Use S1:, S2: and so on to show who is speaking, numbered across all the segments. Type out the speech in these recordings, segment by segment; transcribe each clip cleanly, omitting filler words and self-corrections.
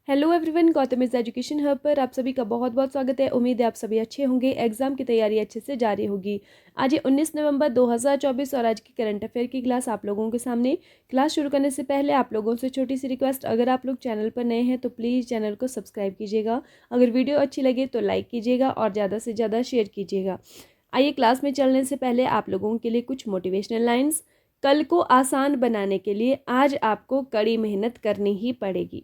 S1: Hello everyone, Gautam is education hub पर आप सभी का बहुत बहुत स्वागत है। उम्मीद है आप सभी अच्छे होंगे, एग्जाम की तैयारी अच्छे से जारी होगी। आज है 19 नवंबर 2024 और आज की करंट अफेयर की क्लास आप लोगों के सामने। क्लास शुरू करने से पहले आप लोगों से छोटी सी रिक्वेस्ट, अगर आप लोग चैनल पर नए हैं तो प्लीज़ चैनल को सब्सक्राइब कीजिएगा। अगर वीडियो अच्छी लगे तो लाइक कीजिएगा और ज़्यादा से ज़्यादा शेयर कीजिएगा। आइए क्लास में चलने से पहले आप लोगों के लिए कुछ मोटिवेशनल लाइन्स। कल को आसान बनाने के लिए आज आपको कड़ी मेहनत करनी ही पड़ेगी।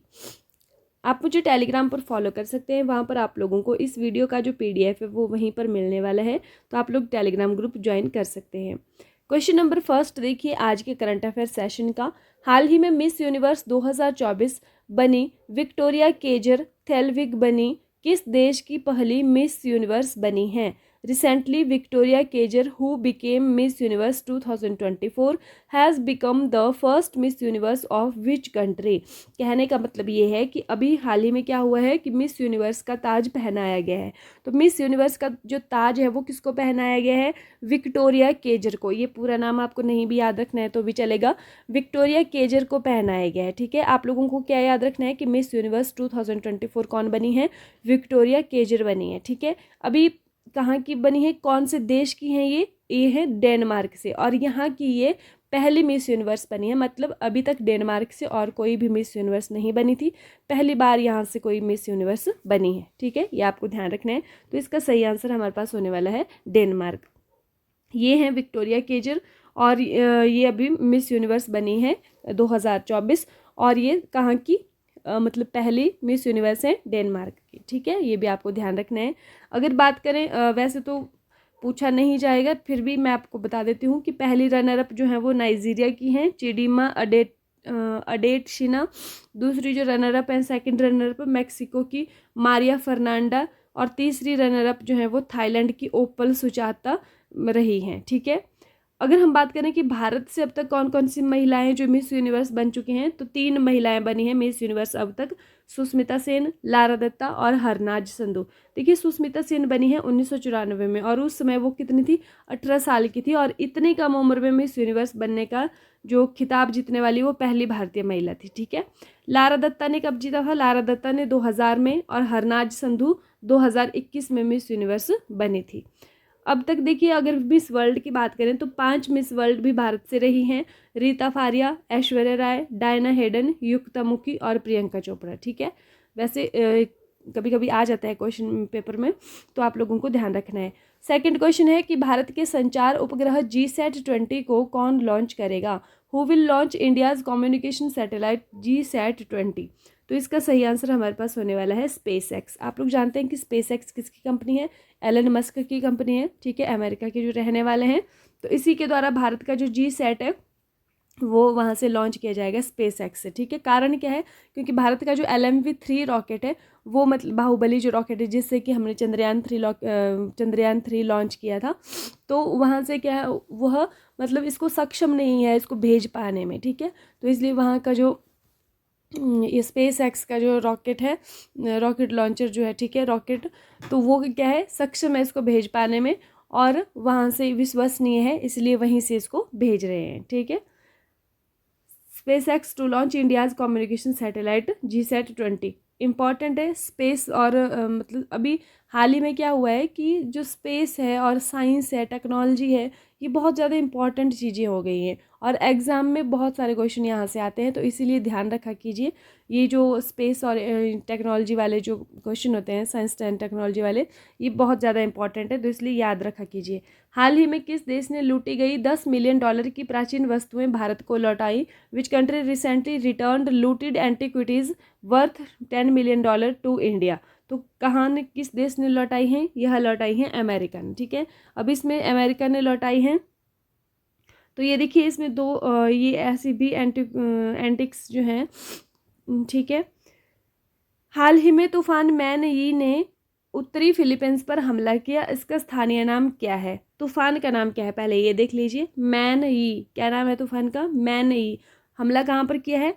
S1: आप मुझे टेलीग्राम पर फॉलो कर सकते हैं, वहाँ पर आप लोगों को इस वीडियो का जो पीडीएफ है वो वहीं पर मिलने वाला है, तो आप लोग टेलीग्राम ग्रुप ज्वाइन कर सकते हैं। क्वेश्चन नंबर फर्स्ट देखिए आज के करंट अफेयर सेशन का। हाल ही में मिस यूनिवर्स 2024 बनी विक्टोरिया केजर थेलविग बनी किस देश की पहली मिस यूनिवर्स बनी है? Recently, Victoria Kajer, who became Miss Universe 2024, has become the first Miss Universe of which country? कहने का मतलब ये है कि अभी हाल ही में क्या हुआ है कि मिस यूनिवर्स का ताज पहनाया गया है। तो मिस यूनिवर्स का जो ताज है वो किसको पहनाया गया है? विक्टोरिया केजर को। ये पूरा नाम आपको नहीं भी याद रखना है तो भी चलेगा, विक्टोरिया केजर को पहनाया गया है। ठीक है, आप लोगों को क्या याद रखना है कि मिस यूनिवर्स 2024 कौन बनी है? विक्टोरिया केजर बनी है। ठीक है, अभी कहाँ की बनी है, कौन से देश की है ये है डेनमार्क से, और यहाँ की ये पहली मिस यूनिवर्स बनी है। मतलब अभी तक डेनमार्क से और कोई भी मिस यूनिवर्स नहीं बनी थी, पहली बार यहाँ से कोई मिस यूनिवर्स बनी है। ठीक है, ये आपको ध्यान रखना है। तो इसका सही आंसर हमारे पास होने वाला है डेनमार्क। ये है विक्टोरिया केजर और ये अभी मिस यूनिवर्स बनी है 2024, और ये कहाँ की मतलब पहली मिस यूनिवर्स है डेनमार्क की। ठीक है, ये भी आपको ध्यान रखना है। अगर बात करें, वैसे तो पूछा नहीं जाएगा, फिर भी मैं आपको बता देती हूँ कि पहली रनर अप जो है वो नाइजीरिया की हैं, चिडिमा अडेटशिना। दूसरी जो रनर अप है, सेकंड रनर अप मैक्सिको की मारिया फर्नांडा, और तीसरी रनर अप जो है वो थाईलैंड की ओपल सुचाता रही हैं। ठीक है, अगर हम बात करें कि भारत से अब तक कौन कौन सी महिलाएं जो मिस यूनिवर्स बन चुकी हैं, तो 3 महिलाएं बनी हैं मिस यूनिवर्स अब तक, सुष्मिता सेन, लारा दत्ता और हरनाज संधू। देखिए, सुष्मिता सेन बनी है 1994 में, और उस समय वो कितनी थी? 18 साल की थी, और इतनी कम उम्र में मिस यूनिवर्स बनने का जो खिताब जीतने वाली वो पहली भारतीय महिला थी। ठीक है, लारा दत्ता ने कब जीता था? लारा दत्ता ने 2000 में, और हरनाज संधू 2021 में मिस यूनिवर्स बनी थी। अब तक देखिए, अगर मिस वर्ल्ड की बात करें तो 5 मिस वर्ल्ड भी भारत से रही हैं, रीता फारिया, ऐश्वर्या राय, डायना हेडन, युक्ता मुखी और प्रियंका चोपड़ा। ठीक है, वैसे कभी कभी आ जाता है क्वेश्चन पेपर में, तो आप लोगों को ध्यान रखना है। सेकंड क्वेश्चन है कि भारत के संचार उपग्रह GSAT-20 को कौन लॉन्च करेगा? Who will launch India's communication satellite GSAT-20? तो इसका सही आंसर हमारे पास होने वाला है स्पेस एक्स। आप लोग जानते हैं कि स्पेस एक्स किसकी कंपनी है? एलन मस्क की कंपनी है। ठीक है, अमेरिका के जो रहने वाले हैं, तो इसी के द्वारा भारत का जो GSAT है वो वहाँ से लॉन्च किया जाएगा स्पेस एक्स से। ठीक है, कारण क्या है? क्योंकि भारत का जो LMV-3 रॉकेट है वो मतलब बाहुबली जो रॉकेट है जिससे कि हमने चंद्रयान 3 लॉन्च किया था, तो वहाँ से क्या है, वह मतलब इसको सक्षम नहीं है इसको भेज पाने में। ठीक है, तो इसलिए वहाँ का जो ये स्पेस एक्स का जो रॉकेट है, रॉकेट लॉन्चर जो है, ठीक है, रॉकेट, तो वो क्या है, सक्षम है इसको भेज पाने में, और वहाँ से विश्वसनीय है, इसलिए वहीं से इसको भेज रहे हैं। ठीक है, SpaceX to launch India's communication satellite GSAT-20 important है। स्पेस और मतलब अभी हाल ही में क्या हुआ है कि जो स्पेस है और साइंस है, टेक्नोलॉजी है, ये बहुत ज़्यादा इंपॉर्टेंट चीज़ें हो गई हैं, और एग्ज़ाम में बहुत सारे क्वेश्चन यहाँ से आते हैं, तो इसीलिए ध्यान रखा कीजिए। ये जो स्पेस और टेक्नोलॉजी वाले जो क्वेश्चन होते हैं, साइंस एंड टेक्नोलॉजी वाले, ये बहुत ज़्यादा इंपॉर्टेंट है, तो इसलिए याद रखा कीजिए। हाल ही में किस देश ने लूटी गई $10 मिलियन की प्राचीन वस्तुएं भारत को लौटाई? Which country recently returned looted antiquities worth $10 million to India? तो कहाँ ने, किस देश ने लौटाई हैं? यह लौटाई हैं अमेरिका ने। ठीक है, अब इसमें अमेरिका ने लौटाई हैं, तो ये देखिए इसमें दो ये ऐसी भी एंटिक्स जो हैं। ठीक है, हाल ही में तूफान मैन यी ने उत्तरी फिलीपींस पर हमला किया, इसका स्थानीय नाम क्या है? तूफान का नाम क्या है पहले ये देख लीजिए। मैन यी, क्या नाम है तूफान का? मैन यी। हमला कहाँ पर किया है?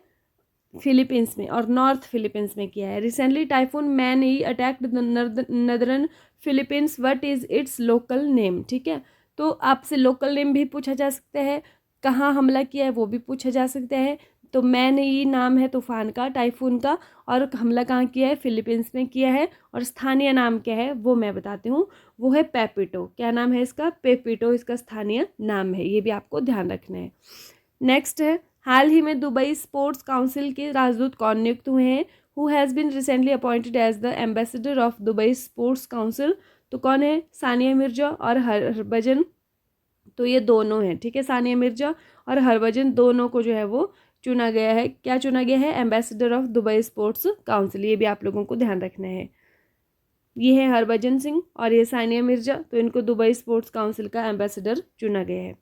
S1: फिलीपींस में, और नॉर्थ फिलीपींस में किया है। रिसेंटली टाइफून मैन यी attacked the नदरन Philippines, what is it's local name? ठीक है, तो आपसे लोकल नेम भी पूछा जा सकता है, कहाँ हमला किया है वो भी पूछा जा सकता है। तो मैन ये नाम है तूफान का, टाइफून का, और हमला कहाँ किया है, फिलीपींस में किया है। और स्थानीय नाम क्या है वो मैं बताती हूँ, वो है पेपिटो। क्या नाम है इसका, पेपिटो इसका स्थानीय नाम है, ये भी आपको ध्यान रखना है। नेक्स्ट है, हाल ही में दुबई स्पोर्ट्स काउंसिल के राजदूत कौन नियुक्त हुए हैं, who has been recently appointed as the ambassador of Dubai sports council. तो कौन है, सानिया मिर्जा और हरभजन, तो ये दोनों हैं, ठीक है, सानिया मिर्जा और हरभजन दोनों को जो है वो चुना गया है। क्या चुना गया है, ambassador of Dubai sports council, ये भी आप लोगों को ध्यान रखना है। ये है हरभजन सिंह और ये सानिया मिर्जा, तो इनको दुबई स्पोर्ट्स काउंसिल का एम्बेसडर चुना गया है।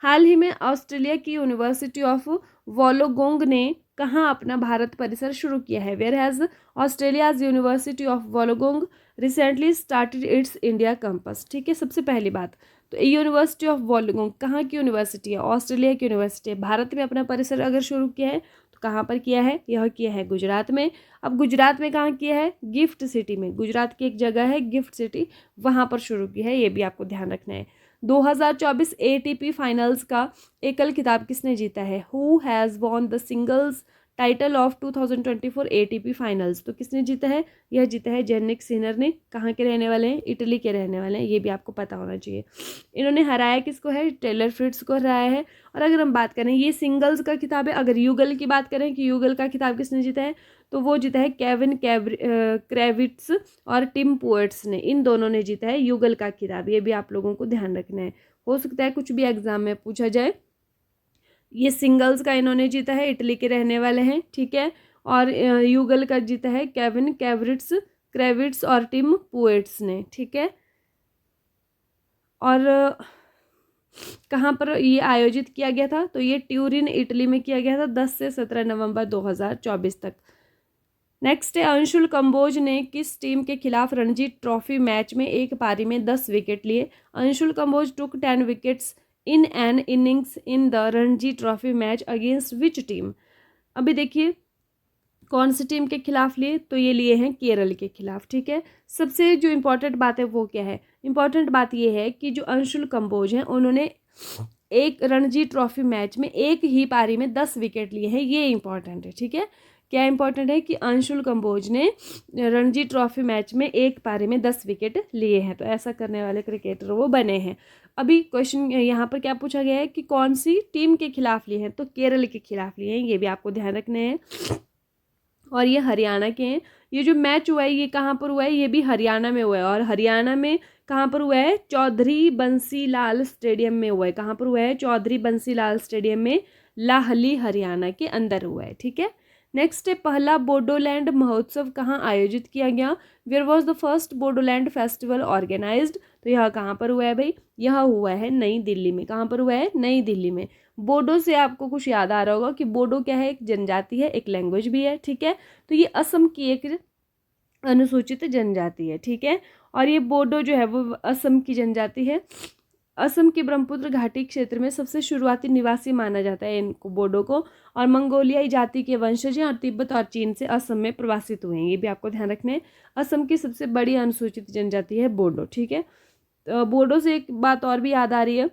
S1: हाल ही में ऑस्ट्रेलिया की यूनिवर्सिटी ऑफ वोलोगोंग ने कहाँ अपना भारत परिसर शुरू किया है, where has Australia's University of Wollongong recently started its India campus. ठीक है, सबसे पहली बात तो यूनिवर्सिटी ऑफ वोलोगोंग कहाँ की यूनिवर्सिटी है, ऑस्ट्रेलिया की यूनिवर्सिटी है। भारत में अपना परिसर अगर शुरू किया है तो कहाँ पर किया है, यह किया है गुजरात में। अब गुजरात में कहाँ किया है, गिफ्ट सिटी में, गुजरात की एक जगह है गिफ्ट सिटी, वहाँ पर शुरू किया है, ये भी आपको ध्यान रखना है। 2024 एटीपी फाइनल्स का एकल खिताब किसने जीता है, who has won the singles title of 2024 ATP finals. तो किसने जीता है, यह जीता है जेनिक सिनर ने। कहाँ के रहने वाले हैं, इटली के रहने वाले हैं, ये भी आपको पता होना चाहिए। इन्होंने हराया किसको है, टेलर फ्रिट्ज को हराया है। और अगर हम बात करें, ये सिंगल्स का खिताब है। अगर युगल की बात करें कि युगल का खिताब किसने जीता है, तो वो जीता है केविन क्रेविट्स और टिम पोएट्स ने, इन दोनों ने जीता है युगल का खिताब। ये भी आप लोगों को ध्यान रखना है, हो सकता है कुछ भी एग्जाम में पूछा जाए। ये सिंगल्स का इन्होंने जीता है, इटली के रहने वाले हैं, ठीक है। और युगल का जीता है केविन क्रेविट्स और टिम पोएट्स ने, ठीक है। और कहाँ पर ये आयोजित किया गया था, तो ये ट्यूरिन इटली में किया गया था 10 से 17 नवंबर 2024 तक। नेक्स्ट है, अंशुल कंबोज ने किस टीम के खिलाफ रणजी ट्रॉफी मैच में एक पारी में 10 विकेट लिए। अंशुल कंबोज टुक 10 wickets in an innings in the Ranji trophy match against which team. अभी देखिए कौन सी टीम के खिलाफ लिए, तो ये लिए हैं केरल के खिलाफ, ठीक है। सबसे जो इम्पोर्टेंट बात है वो क्या है, इम्पोर्टेंट बात ये है कि जो अंशुल कंबोज हैं उन्होंने एक रणजी ट्रॉफी मैच में एक ही पारी में 10 विकेट लिए हैं, ये इंपॉर्टेंट है, ठीक है। क्या इंपॉर्टेंट है कि अंशुल कंबोज ने रणजी ट्रॉफी मैच में एक पारी में 10 विकेट लिए हैं, तो ऐसा करने वाले क्रिकेटर वो बने हैं। अभी क्वेश्चन यहाँ पर क्या पूछा गया है कि कौन सी टीम के खिलाफ लिए हैं, तो केरल के खिलाफ लिए हैं, ये भी आपको ध्यान रखने हैं। और ये हरियाणा के हैं। ये जो मैच हुआ है ये कहाँ पर हुआ है, ये भी हरियाणा में हुआ है। और हरियाणा में कहाँ पर हुआ है, चौधरी बंसी लाल स्टेडियम में हुआ है। कहाँ पर हुआ है, चौधरी बंसी लाल स्टेडियम में, लाहली हरियाणा के अंदर हुआ है, ठीक है। नेक्स्ट है, पहला बोडोलैंड महोत्सव कहाँ आयोजित किया गया, where was the first Bodoland festival organised. तो यह कहाँ पर हुआ है भाई, यह हुआ है नई दिल्ली में। कहाँ पर हुआ है, नई दिल्ली में। बोडो से आपको कुछ याद आ रहा होगा कि बोडो क्या है, एक जनजाति है, एक लैंग्वेज भी है, ठीक है। तो ये असम की एक अनुसूचित जनजाति है, ठीक है। और ये बोडो जो है वो असम की जनजाति है। असम की ब्रह्मपुत्र घाटी क्षेत्र में सबसे शुरुआती निवासी माना जाता है इनको, बोडो को। और मंगोलियाई जाति के वंशज हैं और तिब्बत और चीन से असम में प्रवासित हुए हैं, ये भी आपको ध्यान रखना है। असम की सबसे बड़ी अनुसूचित जनजाति है बोडो, ठीक है। तो बोडो से एक बात और भी याद आ रही है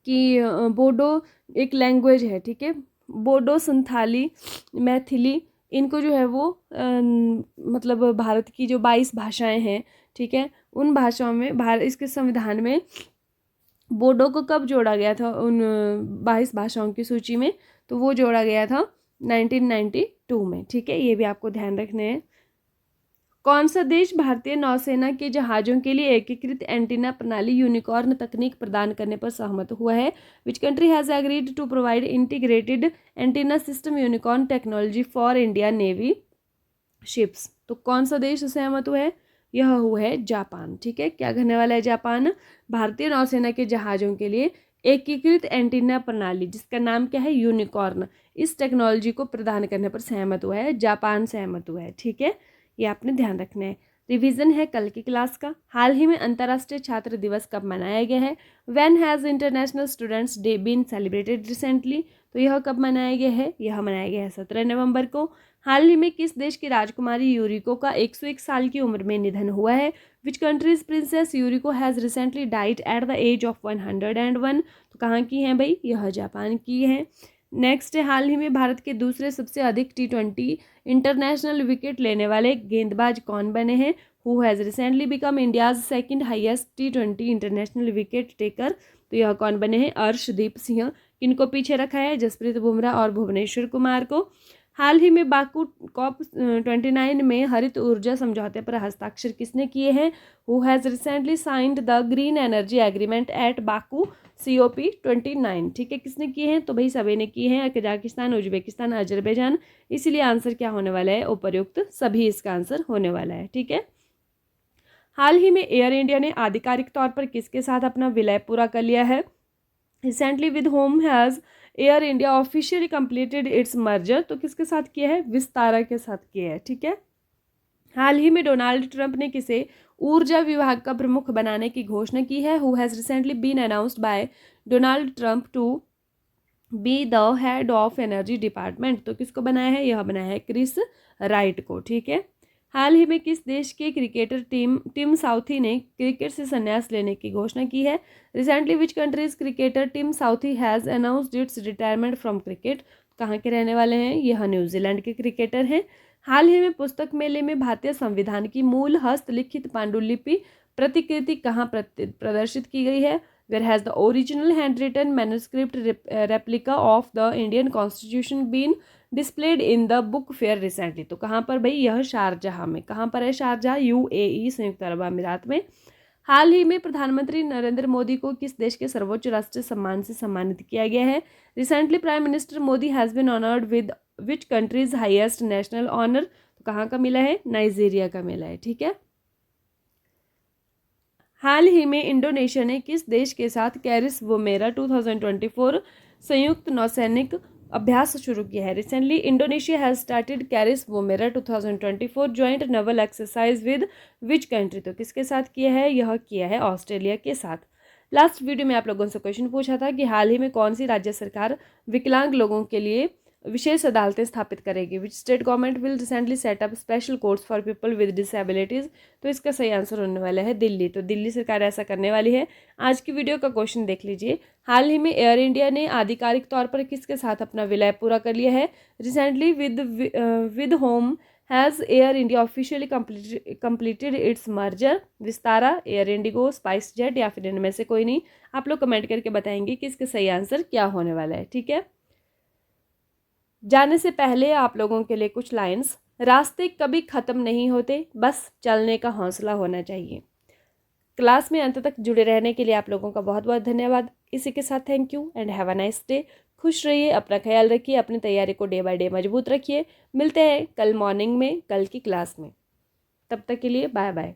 S1: कि बोडो एक लैंग्वेज है, ठीक है। बोडो, संथाली, मैथिली, इनको जो है वो मतलब भारत की जो 22 भाषाएं हैं, ठीक है, उन भाषाओं में इसके संविधान में बोडो को कब जोड़ा गया था उन 22 भाषाओं की सूची में, तो वो जोड़ा गया था 1992 में, ठीक है। ये भी आपको ध्यान रखने हैं। कौन सा देश भारतीय नौसेना के जहाज़ों के लिए एकीकृत एंटीना प्रणाली यूनिकॉर्न तकनीक प्रदान करने पर सहमत हुआ है, which country has agreed to provide integrated antenna system unicorn technology for India navy ships. तो कौन सा देश सहमत हुआ है, यह हुआ है जापान, ठीक है। क्या करने वाला है जापान, भारतीय नौसेना के जहाज़ों के लिए एकीकृत एंटीना प्रणाली जिसका नाम क्या है, यूनिकॉर्न, इस टेक्नोलॉजी को प्रदान करने पर सहमत हुआ है, जापान सहमत हुआ है, ठीक है। ये आपने ध्यान रखना है। रिवीजन है कल की क्लास का। हाल ही में अंतर्राष्ट्रीय छात्र दिवस कब मनाया गया है, when has international students day been celebrated recently. तो यह कब मनाया गया है, यह मनाया गया है 17 नवंबर को। हाल ही में किस देश की राजकुमारी यूरिको का 101 साल की उम्र में निधन हुआ है, which country's princess Yuriko has recently died at the age of 101। तो कहाँ की हैं भाई, यह जापान की हैं। नेक्स्ट है, हाल ही में भारत के दूसरे सबसे अधिक T20 इंटरनेशनल विकेट लेने वाले गेंदबाज कौन बने हैं? Who has recently become India's second highest T20 international wicket taker? तो यह कौन बने हैं? अर्शदीप सिंह। किनको पीछे रखा है? जसप्रीत बुमराह और भुवनेश्वर कुमार को। हाल ही में बाकू COP29 में हरित ऊर्जा समझौते पर हस्ताक्षर किसने किए हैं? Who has recently signed the green energy agreement at Baku COP29। ठीक है, किसने किए हैं? तो भाई सभी ने किए हैं, कजाकिस्तान, उज्बेकिस्तान, अजरबैजान। इसीलिए आंसर क्या होने वाला है? उपर्युक्त सभी इसका आंसर होने वाला है। ठीक है, हाल ही में एयर इंडिया ने आधिकारिक तौर पर किसके साथ अपना विलय पूरा कर लिया है? Recently with home has air India officially completed it's merger? तो किसके साथ किया है? विस्तारा के साथ किया है। ठीक है, हाल ही में डोनाल्ड ट्रंप ने किसे ऊर्जा विभाग का प्रमुख बनाने की घोषणा की है? Who has recently been announced by Donald Trump to be the head of energy department? तो किसको बनाया है? यह बनाया है क्रिस राइट को। ठीक है, हाल ही में किस देश के क्रिकेटर टिम साउथी ने क्रिकेट से संन्यास लेने की घोषणा की है? Recently which countries cricketer Tim Southee has announced its retirement from cricket? कहाँ के रहने वाले हैं? यह न्यूजीलैंड के क्रिकेटर हैं। हाल ही में पुस्तक मेले में भारतीय संविधान की मूल हस्तलिखित पांडुलिपि प्रतिकृति कहाँ प्रदर्शित की गई है? Where has the original handwritten manuscript replica of the Indian Constitution been displayed in the book fair recently? तो कहाँ पर भाई? यह शारजाह में। कहाँ पर है शारजाह? UAE, संयुक्त अरब अमीरात में। हाल ही में प्रधानमंत्री नरेंद्र मोदी को किस देश के सर्वोच्च राष्ट्रीय सम्मान से सम्मानित किया गया है? Recently prime minister Modi has been honoured with which countries highest national honour? तो कहाँ का मिला है? नाइजीरिया का मिला है। ठीक है, हाल ही में इंडोनेशिया ने किस देश के साथ कैरिस वोमेरा 2024 संयुक्त नौसैनिक अभ्यास शुरू किया है? Recently Indonesia has started Keris Woomera 2024 joint naval exercise with which country? तो किसके साथ किया है? यह किया है ऑस्ट्रेलिया के साथ। लास्ट वीडियो में आप लोगों से क्वेश्चन पूछा था कि हाल ही में कौन सी राज्य सरकार विकलांग लोगों के लिए विशेष अदालतें स्थापित करेगी? Which state government will recently set up special courts for people with disabilities? तो इसका सही आंसर होने वाला है दिल्ली। तो दिल्ली सरकार ऐसा करने वाली है। आज की वीडियो का क्वेश्चन देख लीजिए, हाल ही में एयर इंडिया ने आधिकारिक तौर पर किसके साथ अपना विलय पूरा कर लिया है? Recently with home has air India officially completed it's merger? Vistara, air Indigo, spice jet या फिर इनमें से कोई नहीं? आप लोग कमेंट करके बताएंगे कि इसका सही आंसर क्या होने वाला है। ठीक है, जाने से पहले आप लोगों के लिए कुछ लाइंस। रास्ते कभी ख़त्म नहीं होते, बस चलने का हौसला होना चाहिए। क्लास में अंत तक जुड़े रहने के लिए आप लोगों का बहुत बहुत धन्यवाद। इसी के साथ thank you and have a nice day. खुश रहिए, अपना ख्याल रखिए, अपनी तैयारी को डे बाय डे मजबूत रखिए। मिलते हैं कल मॉर्निंग में, कल की क्लास में। तब तक के लिए बाय बाय।